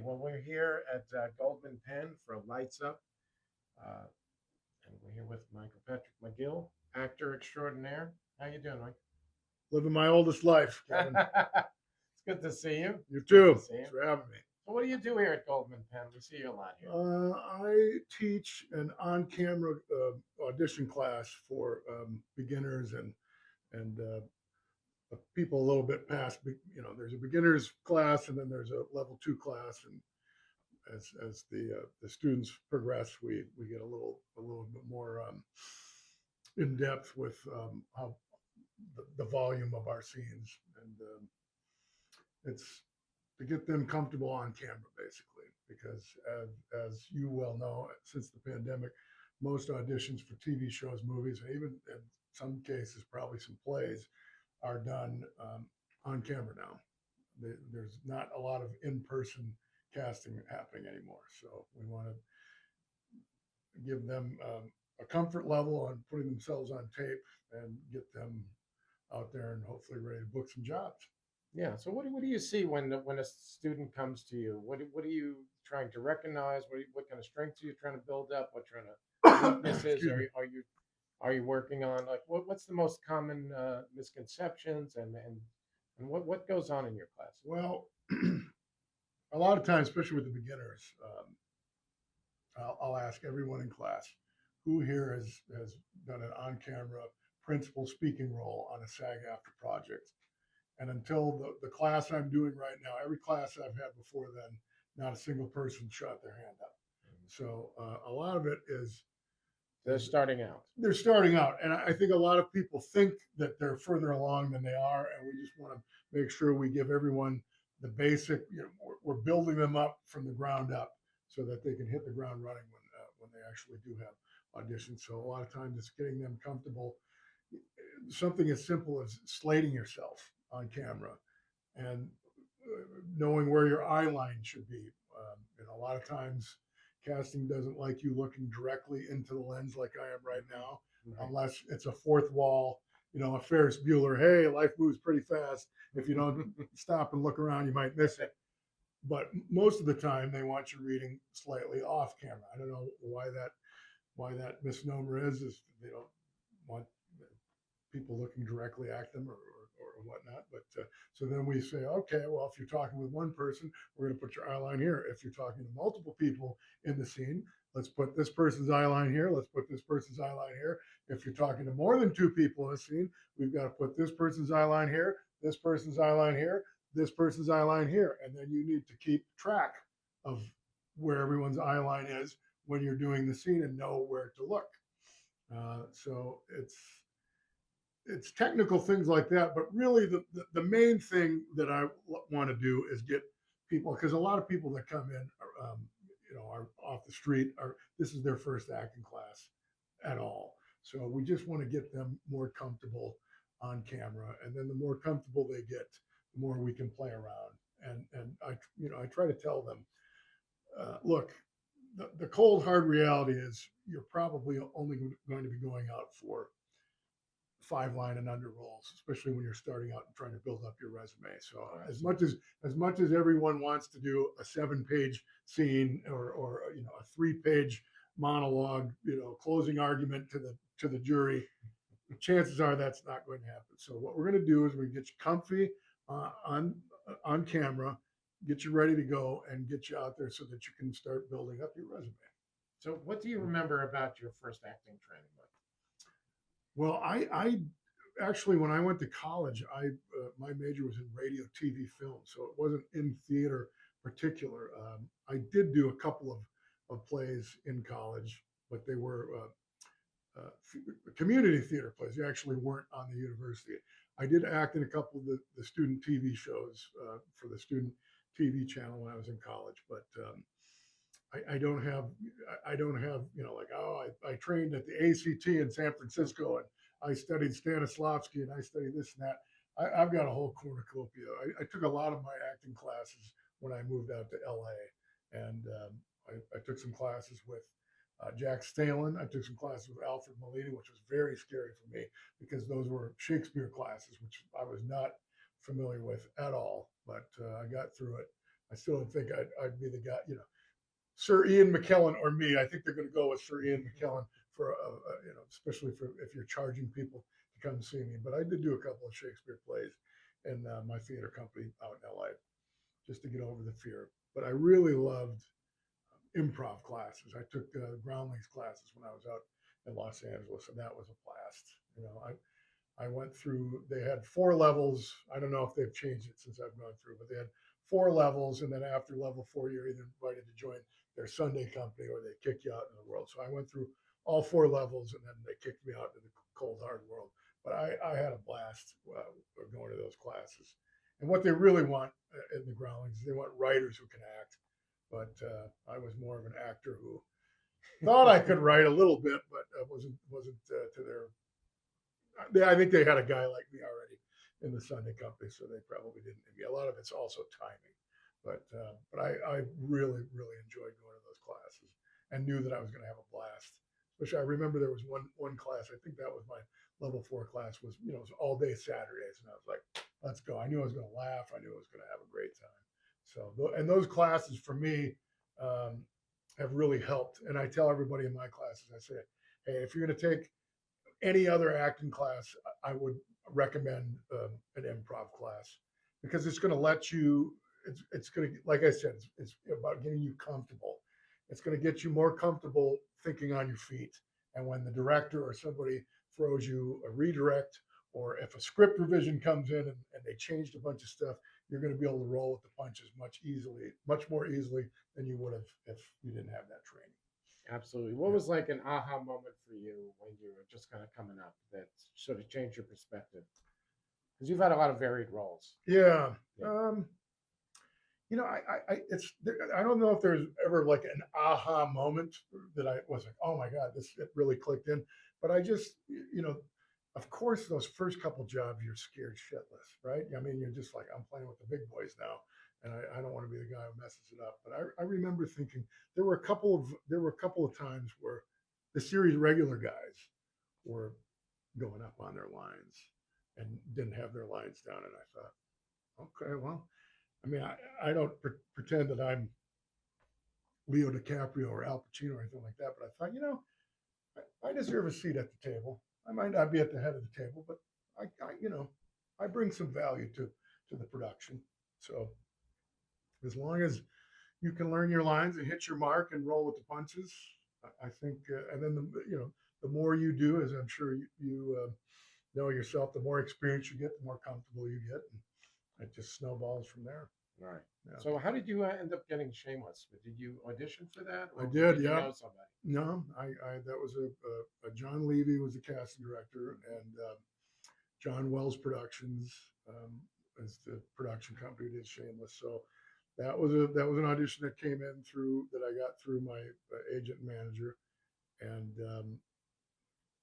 Well, we're here at Goldman Penn for Lights Up, uh, and we're here with Michael Patrick McGill, actor extraordinaire. How you doing, Mike? Living my oldest life, Kevin. It's good to see you. You Good to too. see you. Thanks for having me. So, what do you do here at Goldman Penn? We see you a lot here. I teach an on-camera audition class for beginners and people a little bit past. There's a beginners class and then there's a level two class, and as the students progress, we get a little bit more in depth with how the volume of our scenes, and it's to get them comfortable on camera, basically, because as you well know, since the pandemic, most auditions for TV shows, movies, and even in some cases, probably some plays, are done on camera now. There's not a lot of in-person casting happening anymore, so we want to give them a comfort level on putting themselves on tape and get them out there and hopefully ready to book some jobs. Yeah. So, what do you see when a student comes to you? What are you trying to recognize? What kind of strengths are you trying to build up? What kind of weaknesses Excuse me. are you working on? Like, what's the most common misconceptions and what goes on in your class? Well, a lot of times, especially with the beginners, I'll ask everyone in class who here has done an on-camera principal speaking role on a SAG-AFTRA project. And until the class I'm doing right now, every class I've had before then, not a single person shot their hand up. So a lot of it They're is starting out. they're starting out, and I think a lot of people think that they're further along than they are, and we just want to make sure we give everyone the basic. We're building them up from the ground up so that they can hit the ground running when they actually do have auditions. So a lot of times it's getting them comfortable. Something as simple as slating yourself on camera and knowing where your eye line should be. And a lot of times, casting doesn't like you looking directly into the lens like I am right now, Right. unless it's a fourth wall, a Ferris Bueller. Hey, life moves pretty fast. If you don't stop and look around, you might miss it. But most of the time, they want you reading slightly off camera. I don't know why that misnomer is they don't want people looking directly at them or whatnot. But so then we say, okay, well, if you're talking with one person, we're going to put your eye line here. If you're talking to multiple people in the scene, let's put this person's eye line here. Let's put this person's eye line here. If you're talking to more than two people in the scene, we've got to put this person's eye line here, this person's eye line here, this person's eye line here. And then you need to keep track of where everyone's eye line is when you're doing the scene and know where to look. So it's technical things like that, but really the main thing that I want to do is get people, because a lot of people that come in are off the street, are this is their first acting class at all. So we just want to get them more comfortable on camera, and then the more comfortable they get, the more we can play around. And I try to tell them, look, the cold hard reality is you're probably only going to be going out for 5 line and under roles, especially when you're starting out and trying to build up your resume. So as much as everyone wants to do a 7-page scene or a 3-page monologue, closing argument to the jury, chances are that's not going to happen. So what we're going to do is we get you comfy on camera, get you ready to go, and get you out there so that you can start building up your resume. So, what do you remember about your first acting training, Mike? Well, I actually, when I went to college, my major was in radio, TV, film, so it wasn't in theater particular. I did do a couple of plays in college, but they were community theater plays. They actually weren't on the university. I did act in a couple of the student TV shows for the student TV channel when I was in college, but I don't have like, oh, I trained at the ACT in San Francisco and I studied Stanislavski and I studied this and that. I've got a whole cornucopia. I took a lot of my acting classes when I moved out to LA, and I took some classes with Jack Stalin. I took some classes with Alfred Molina, which was very scary for me because those were Shakespeare classes, which I was not familiar with at all, but I got through it. I still don't think I'd be the guy. Sir Ian McKellen or me. I think they're going to go with Sir Ian McKellen for especially for if you're charging people to come see me. But I did do a couple of Shakespeare plays in my theater company out in LA just to get over the fear. But I really loved improv classes. I took groundlings classes when I was out in Los Angeles, and that was a blast. I went through. They had 4 levels. I don't know if they've changed it since I've gone through, but they had 4 levels, and then after level 4, you're either invited to join their Sunday company or they kick you out in the world. So I went through all 4 levels, and then they kicked me out into the cold hard world. But I had a blast going to those classes. And what they really want in the groundlings is they want writers who can act. But I was more of an actor who thought I could write a little bit, but wasn't to their. I think they had a guy like me already in the Sunday company, so they probably didn't need me. A lot of it's also timing, but I really enjoyed going to those classes and knew that I was going to have a blast. Especially, I remember there was one class. I think that was my level 4 class. It was all day Saturdays, and I was like, let's go. I knew I was going to laugh. I knew I was going to have a great time. So, and those classes for me have really helped. And I tell everybody in my classes, I say, hey, if you're going to take any other acting class, I would recommend an improv class because it's going to let you. It's going to, like I said, it's about getting you comfortable. It's going to get you more comfortable thinking on your feet. And when the director or somebody throws you a redirect, or if a script revision comes in and they changed a bunch of stuff, you're going to be able to roll with the punches much more easily than you would have if you didn't have that training. Absolutely. What was like an aha moment for you when you were just kind of coming up that sort of changed your perspective? Because you've had a lot of varied roles. Yeah. Yeah. I don't know if there's ever like an aha moment that I was like, oh my God, it really clicked in. But I just, of course, those first couple jobs, you're scared shitless, right? I mean, you're just like, I'm playing with the big boys now, and I don't want to be the guy who messes it up. But I remember thinking there were a couple of times where the series regular guys were going up on their lines and didn't have their lines down, and I thought, okay, well, I mean, I don't pretend that I'm Leo DiCaprio or Al Pacino or anything like that, but I thought, I deserve a seat at the table. I might not be at the head of the table, but I bring some value to the production. So as long as you can learn your lines and hit your mark and roll with the punches, I think, and then the more you do, as I'm sure you know yourself, the more experience you get, the more comfortable you get, and it just snowballs from there. Right. Yeah. So how did you end up getting Shameless? Did you audition for that? I did, you yeah. know somebody? No, I that was a John Levy was the casting director, and John Wells Productions is the production company that did Shameless. So that was an audition that came in through that I got through my agent and manager, and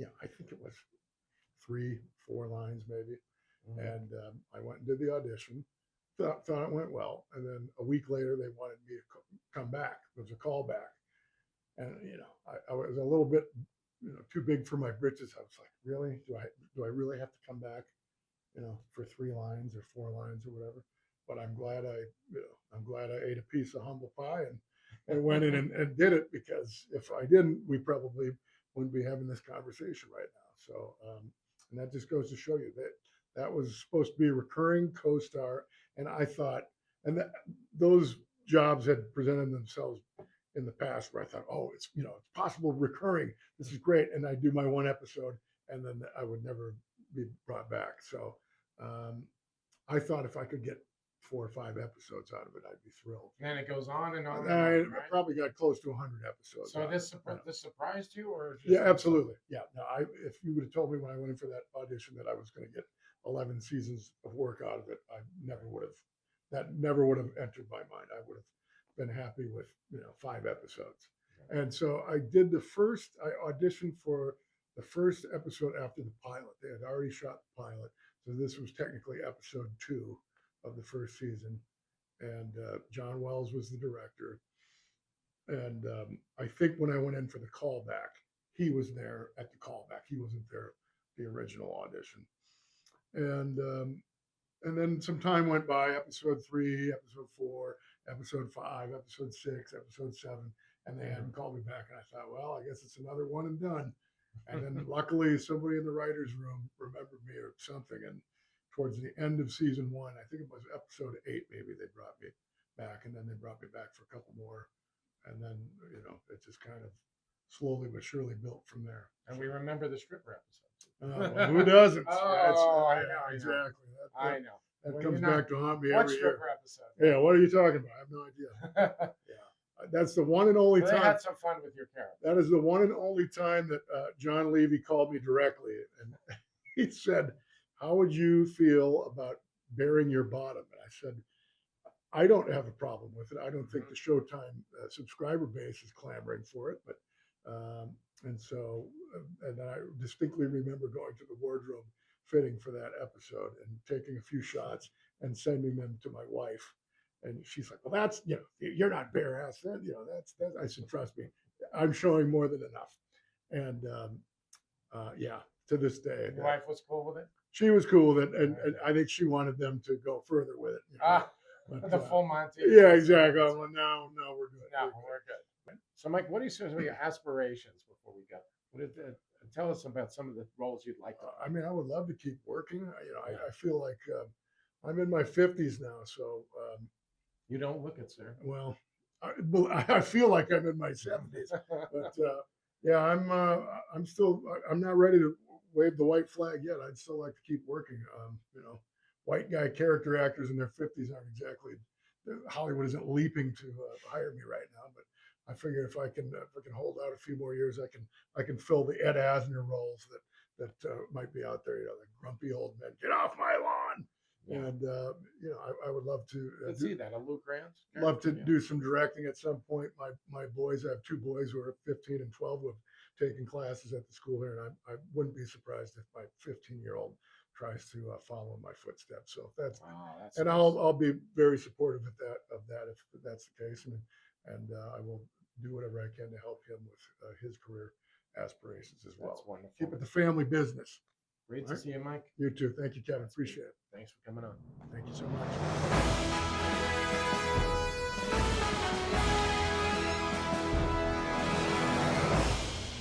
I think it was 3-4 lines maybe, and I went and did the audition. Thought it went well, and then a week later they wanted me to come back. It was a callback, and I was a little bit too big for my britches. I was like, really? Do I really have to come back? For 3 lines or 4 lines or whatever. But I'm glad I ate a piece of humble pie and went in and did it, because if I didn't, we probably wouldn't be having this conversation right now. So, and that just goes to show you that was supposed to be a recurring co-star, and I thought, and those jobs had presented themselves in the past where I thought, oh, it's possible recurring. This is great, and I do my 1 episode, and then I would never be brought back. So I thought if I could get 4 or 5 episodes out of it, I'd be thrilled. And it goes on and on. I right? probably got close to 100 episodes. So this surprised you, or yeah, absolutely, yeah. No, if you would have told me when I went in for that audition that I was going to get 11 seasons of work out of it, I never would have. That never would have entered my mind. I would have been happy with 5 episodes. Okay. And so I auditioned for the first episode after the pilot. They had already shot the pilot, so this was technically episode 2 of the first season. And John Wells was the director. And I think when I went in for the callback, he was there at the callback. He wasn't there the original audition. And then some time went by, episode 3, episode 4, episode 5, episode 6, episode 7, and they hadn't called me back. And I thought, well, I guess it's another one and done. And then luckily somebody in the writer's room remembered me or something. And towards the end of season 1, I think it was episode 8, maybe they brought me back, and then they brought me back for a couple more. And then, it just kind of slowly but surely built from there. And we remember the stripper episode. Well, who doesn't? Oh, I know, exactly. I know. That Well, comes you're not- back to haunt me What every year. stripper episode? Yeah, what are you talking about? I have no idea. That's the one and only Well, they time. had some fun with your character. That is the one and only time that John Levy called me directly, and he said, "How would you feel about bearing your bottom?" And I said, "I don't have a problem with it. I don't think the Showtime subscriber base is clamoring for it." But and then I distinctly remember going to the wardrobe fitting for that episode and taking a few shots and sending them to my wife. And she's like, "Well, that's, you're not bare ass. That's." I said, "Trust me, I'm showing more than enough." And to this day, Your wife was cool with it? she was cool with it, and I think she wanted them to go further with it. But, The full Monty. yeah, exactly. Well, no, we're good. No, we're good. So, Mike, what are some of your aspirations before we go? Tell us about some of the roles you'd like to. I mean, I would love to keep working. I feel like I'm in my 50s now, so. You don't look it, sir. Well, I feel like I'm in my 70s, but I'm still. I'm not ready to wave the white flag yet. I'd still like to keep working. White guy character actors in their 50s aren't exactly. Hollywood isn't leaping to hire me right now, but I figure if I can hold out a few more years, I can fill the Ed Asner roles that might be out there. The grumpy old men, get off my lawn. Yeah. And I would love to see that a Luke Rance. Love to do some directing at some point. My boys, I have 2 boys who are 15 and 12 who have taken classes at the school here, and I wouldn't be surprised if my 15-year-old tries to follow in my footsteps. So if that's and nice. I'll be very supportive of that if that's the case, and I will do whatever I can to help him with his career aspirations as well. That's wonderful. Keep it the family business. Great to see you, Mike. You too. Thank you, Kevin. Appreciate it. Thanks for coming on. Thank you so much.